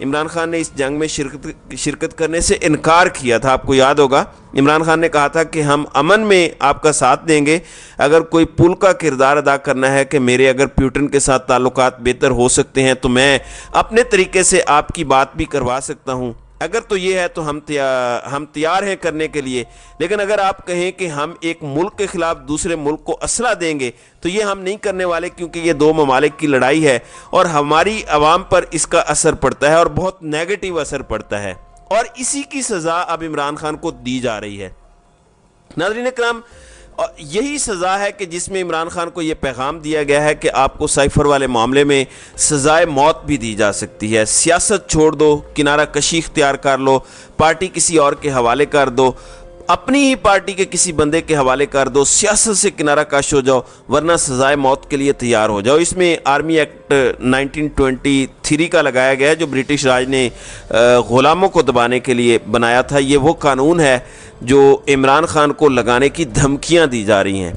عمران خان نے اس جنگ میں شرکت کرنے سے انکار کیا تھا. آپ کو یاد ہوگا عمران خان نے کہا تھا کہ ہم امن میں آپ کا ساتھ دیں گے, اگر کوئی پل کا کردار ادا کرنا ہے کہ میرے اگر پیوٹن کے ساتھ تعلقات بہتر ہو سکتے ہیں تو میں اپنے طریقے سے آپ کی بات بھی کروا سکتا ہوں, اگر تو یہ ہے تو ہم تیار ہیں کرنے کے لیے. لیکن اگر آپ کہیں کہ ہم ایک ملک کے خلاف دوسرے ملک کو اسلحہ دیں گے تو یہ ہم نہیں کرنے والے, کیونکہ یہ دو ممالک کی لڑائی ہے اور ہماری عوام پر اس کا اثر پڑتا ہے اور بہت نیگیٹو اثر پڑتا ہے, اور اسی کی سزا اب عمران خان کو دی جا رہی ہے. ناظرین اکرام, یہی سزا ہے کہ جس میں عمران خان کو یہ پیغام دیا گیا ہے کہ آپ کو سائفر والے معاملے میں سزائے موت بھی دی جا سکتی ہے. سیاست چھوڑ دو, کنارہ کشی اختیار کر لو, پارٹی کسی اور کے حوالے کر دو, اپنی ہی پارٹی کے کسی بندے کے حوالے کر دو, سیاست سے کنارہ کش ہو جاؤ, ورنہ سزائے موت کے لیے تیار ہو جاؤ. اس میں آرمی ایکٹ 1923 کا لگایا گیا ہے جو برٹش راج نے غلاموں کو دبانے کے لیے بنایا تھا. یہ وہ قانون ہے جو عمران خان کو لگانے کی دھمکیاں دی جا رہی ہیں.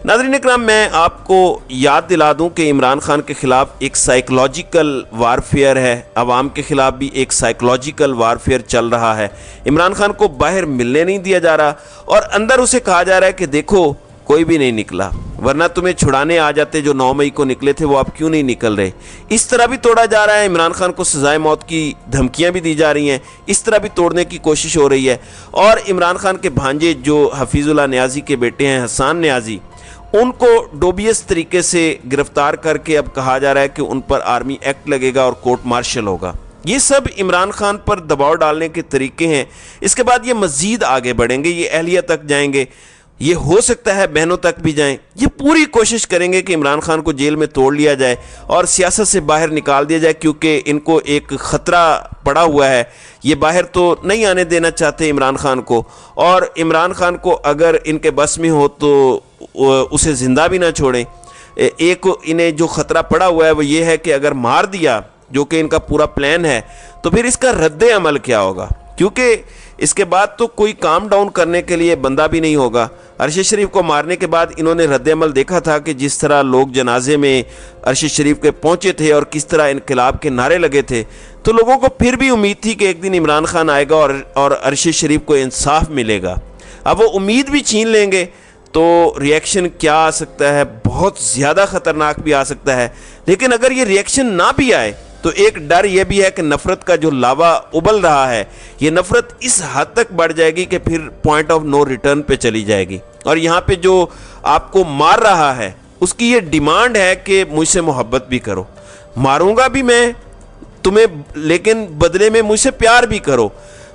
ناظرین اکرام, میں آپ کو یاد دلا دوں کہ عمران خان کے خلاف ایک سائیکلوجیکل وارفیئر ہے, عوام کے خلاف بھی ایک سائیکلوجیکل وارفیئر چل رہا ہے. عمران خان کو باہر ملنے نہیں دیا جا رہا اور اندر اسے کہا جا رہا ہے کہ دیکھو کوئی بھی نہیں نکلا, ورنہ تمہیں چھڑانے آ جاتے جو 9 مئی کو نکلے تھے, وہ آپ کیوں نہیں نکل رہے. اس طرح بھی توڑا جا رہا ہے. عمران خان کو سزائے موت کی دھمکیاں بھی دی جا رہی ہیں, اس طرح بھی توڑنے کی کوشش ہو رہی ہے. اور عمران خان کے بھانجے جو حفیظ اللہ نیازی کے بیٹے ہیں, حسان نیازی, ان کو ڈوبیس طریقے سے گرفتار کر کے اب کہا جا رہا ہے کہ ان پر آرمی ایکٹ لگے گا اور کورٹ مارشل ہوگا. یہ سب عمران خان پر دباؤ ڈالنے کے طریقے ہیں. اس کے بعد یہ مزید آگے بڑھیں گے, یہ اہلیہ تک جائیں گے, یہ ہو سکتا ہے بہنوں تک بھی جائیں. یہ پوری کوشش کریں گے کہ عمران خان کو جیل میں توڑ لیا جائے اور سیاست سے باہر نکال دیا جائے, کیونکہ ان کو ایک خطرہ پڑا ہوا ہے. یہ باہر تو نہیں آنے دینا چاہتے عمران خان کو, اور عمران خان کو اگر ان کے بس میں ہو تو اسے زندہ بھی نہ چھوڑیں. ایک انہیں جو خطرہ پڑا ہوا ہے وہ یہ ہے کہ اگر مار دیا, جو کہ ان کا پورا پلان ہے, تو پھر اس کا رد عمل کیا ہوگا, کیونکہ اس کے بعد تو کوئی کام ڈاؤن کرنے کے لیے بندہ بھی نہیں ہوگا. ارشد شریف کو مارنے کے بعد انہوں نے رد عمل دیکھا تھا کہ جس طرح لوگ جنازے میں ارشد شریف کے پہنچے تھے اور کس طرح انقلاب کے نعرے لگے تھے, تو لوگوں کو پھر بھی امید تھی کہ ایک دن عمران خان آئے گا اور ارشد شریف کو انصاف ملے گا. اب وہ امید بھی چھین لیں گے تو ریئیکشن کیا آ سکتا ہے, بہت زیادہ خطرناک بھی آ سکتا ہے. لیکن اگر یہ ریئیکشن نہ بھی آئے تو ایک ڈر یہ بھی ہے کہ نفرت کا جو لاوا ابل رہا ہے, یہ نفرت اس حد تک بڑھ جائے گی کہ پھر پوائنٹ آف نو ریٹرن پہ چلی جائے گی. اور یہاں پہ جو آپ کو مار رہا ہے اس کی یہ ڈیمانڈ ہے کہ مجھ سے محبت بھی کرو, ماروں گا بھی میں تمہیں لیکن بدلے میں مجھ سے پیار بھی کرو.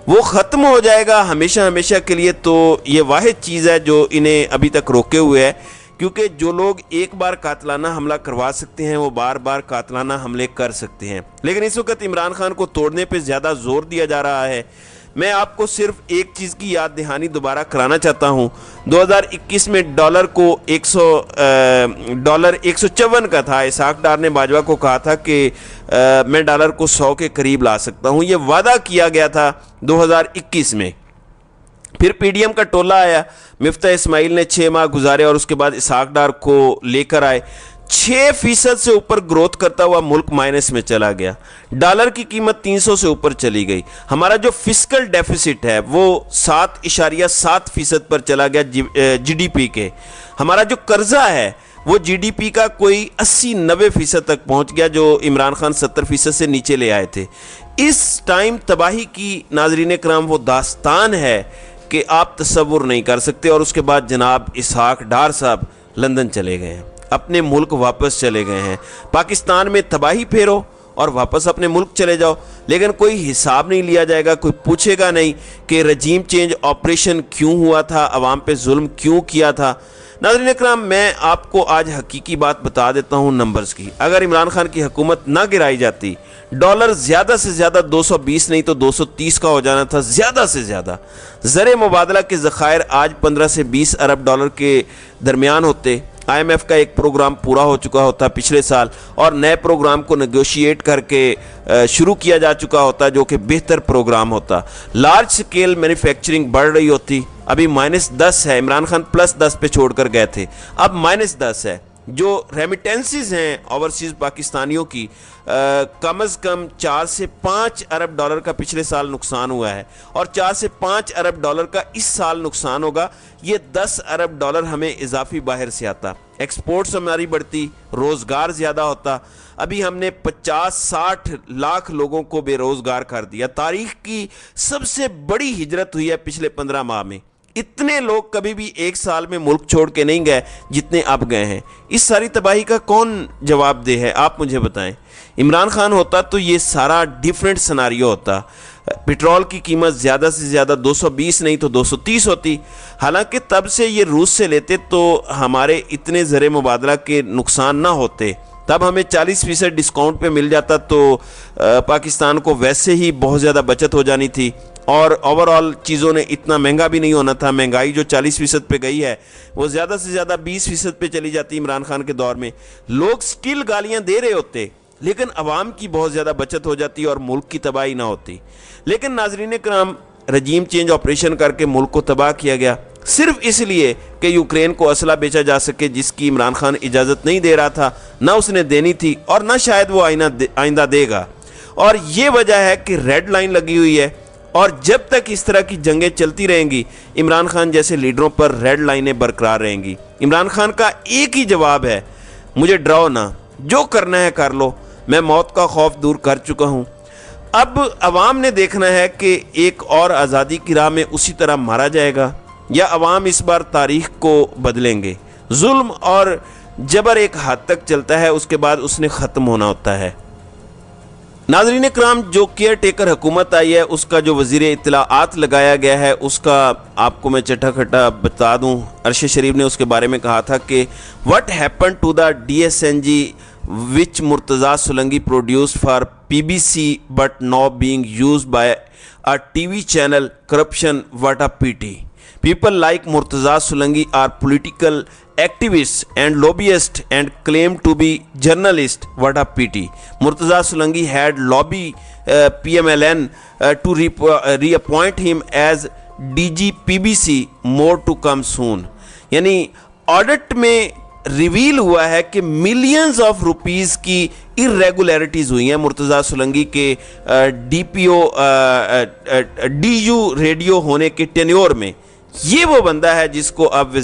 وہ ختم ہو جائے گا ہمیشہ ہمیشہ کے لیے. تو یہ واحد چیز ہے جو انہیں ابھی تک روکے ہوئے ہے, کیونکہ جو لوگ ایک بار قاتلانہ حملہ کروا سکتے ہیں وہ بار بار قاتلانہ حملے کر سکتے ہیں. لیکن اس وقت عمران خان کو توڑنے پہ زیادہ زور دیا جا رہا ہے. میں آپ کو صرف ایک چیز کی یاد دہانی دوبارہ کرانا چاہتا ہوں. 2021 میں ڈالر کو ڈالر 154 کا تھا. اسحاق ڈار نے باجوہ کو کہا تھا کہ میں ڈالر کو 100 کے قریب لا سکتا ہوں. یہ وعدہ کیا گیا تھا 2021 میں. پھر پی ڈی ایم کا ٹولہ آیا, مفتاح اسماعیل نے 6 ماہ گزارے اور اس کے بعد اسحاق ڈار کو لے کر آئے. 6% سے اوپر گروتھ کرتا ہوا ملک مائنس میں چلا گیا. ڈالر کی قیمت 300 سے اوپر چلی گئی. ہمارا جو فسکل ڈیفیسٹ ہے وہ 7.7% پر چلا گیا جی ڈی پی کے. ہمارا جو قرضہ ہے وہ جی ڈی پی کا کوئی 80-90% تک پہنچ گیا, جو عمران خان 70% سے نیچے لے آئے تھے. اس ٹائم تباہی کی ناظرین کرام وہ داستان ہے کہ آپ تصور نہیں کر سکتے. اور اس کے بعد جناب اسحاق ڈار صاحب لندن چلے گئے ہیں, اپنے ملک واپس چلے گئے ہیں. پاکستان میں تباہی پھیرو اور واپس اپنے ملک چلے جاؤ, لیکن کوئی حساب نہیں لیا جائے گا, کوئی پوچھے گا نہیں کہ رجیم چینج آپریشن کیوں ہوا تھا, عوام پہ ظلم کیوں کیا تھا. ناظرین اکرام, میں آپ کو آج حقیقی بات بتا دیتا ہوں نمبرز کی. اگر عمران خان کی حکومت نہ گرائی جاتی, ڈالر زیادہ سے زیادہ 220 نہیں تو 230 کا ہو جانا تھا زیادہ سے زیادہ. زر مبادلہ کے ذخائر آج 15 سے 20 ارب ڈالر کے درمیان ہوتے. آئی ایم ایف کا ایک پروگرام پورا ہو چکا ہوتا پچھلے سال, اور نئے پروگرام کو نیگوشیٹ کر کے شروع کیا جا چکا ہوتا جو کہ بہتر پروگرام ہوتا. لارج سکیل مینوفیکچرنگ بڑھ رہی ہوتی. ابھی -10 ہے, عمران خان +10 پہ چھوڑ کر گئے تھے, اب -10 ہے. جو ریمیٹنسز ہیں اوورسیز پاکستانیوں کی کم از کم 4 سے 5 ارب ڈالر کا پچھلے سال نقصان ہوا ہے، اور 4 سے 5 ارب ڈالر کا اس سال نقصان ہوگا۔ یہ 10 ارب ڈالر ہمیں اضافی باہر سے آتا، ایکسپورٹس ہماری بڑھتی، روزگار زیادہ ہوتا۔ ابھی ہم نے 50-60 لاکھ لوگوں کو بے روزگار کر دیا۔ تاریخ کی سب سے بڑی ہجرت ہوئی ہے پچھلے 15 ماہ میں۔ اتنے لوگ کبھی بھی ایک سال میں ملک چھوڑ کے نہیں گئے جتنے اب گئے ہیں۔ اس ساری تباہی کا کون جواب دہ ہے، آپ مجھے بتائیں۔ عمران خان ہوتا تو یہ سارا ڈیفرنٹ سناریو ہوتا۔ پیٹرول کی قیمت زیادہ سے زیادہ 220 نہیں تو 230 ہوتی۔ حالانکہ تب سے یہ روس سے لیتے تو ہمارے اتنے زر مبادلہ کے نقصان نہ ہوتے، تب ہمیں 40% ڈسکاؤنٹ پہ مل جاتا، تو پاکستان کو ویسے ہی بہت زیادہ بچت ہو جانی تھی، اور اوورآل چیزوں نے اتنا مہنگا بھی نہیں ہونا تھا۔ مہنگائی جو 40% پہ گئی ہے وہ زیادہ سے زیادہ 20% پہ چلی جاتی عمران خان کے دور میں۔ لوگ سٹل گالیاں دے رہے ہوتے، لیکن عوام کی بہت زیادہ بچت ہو جاتی اور ملک کی تباہی نہ ہوتی۔ لیکن ناظرین کرام، رجیم چینج آپریشن کر کے ملک کو تباہ کیا گیا، صرف اس لیے کہ یوکرین کو اسلحہ بیچا جا سکے، جس کی عمران خان اجازت نہیں دے رہا تھا، نہ اس نے دینی تھی، اور نہ شاید وہ آئندہ دے گا۔ اور یہ وجہ ہے کہ ریڈ لائن لگی ہوئی ہے، اور جب تک اس طرح کی جنگیں چلتی رہیں گی، عمران خان جیسے لیڈروں پر ریڈ لائنیں برقرار رہیں گی۔ عمران خان کا ایک ہی جواب ہے، مجھے ڈراؤ نہ، جو کرنا ہے کر لو، میں موت کا خوف دور کر چکا ہوں۔ اب عوام نے دیکھنا ہے کہ ایک اور آزادی کی راہ میں اسی طرح مارا جائے گا، یا عوام اس بار تاریخ کو بدلیں گے۔ ظلم اور جبر ایک حد تک چلتا ہے، اس کے بعد اس نے ختم ہونا ہوتا ہے۔ ناظرین کرام، جو کیئر ٹیکر حکومت آئی ہے، اس کا جو وزیر اطلاعات لگایا گیا ہے، اس کا آپ کو میں چٹا کھٹا بتا دوں۔ ارشد شریف نے اس کے بارے میں کہا تھا کہ what happened to the DSNG which Murtaza Solangi produced for PBC but now being used by a TV channel, corruption, what a pity. People like Murtaza Solanki are political activists and lobbyists and claim to be journalists. What a pity. Murtaza Solanki had lobbied PMLN to reappoint him as DG PBC. More to come soon. یعنی audit میں reveal ہوا ہے کہ millions of rupees کی irregularities ہوئی ہیں مرتضیٰ سولنگی کے DU radio ہونے کے ٹینیور میں۔ یہ وہ بندہ ہے جس کو اب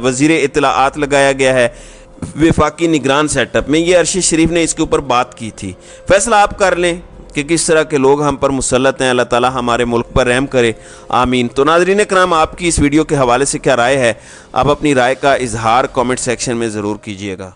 وزیر اطلاعات لگایا گیا ہے وفاقی نگران سیٹ اپ میں۔ یہ ارشد شریف نے اس کے اوپر بات کی تھی۔ فیصلہ آپ کر لیں کہ کس طرح کے لوگ ہم پر مسلط ہیں۔ اللہ تعالی ہمارے ملک پر رحم کرے، آمین۔ تو ناظرین کرام، آپ کی اس ویڈیو کے حوالے سے کیا رائے ہے؟ آپ اپنی رائے کا اظہار کامنٹ سیکشن میں ضرور کیجیے گا۔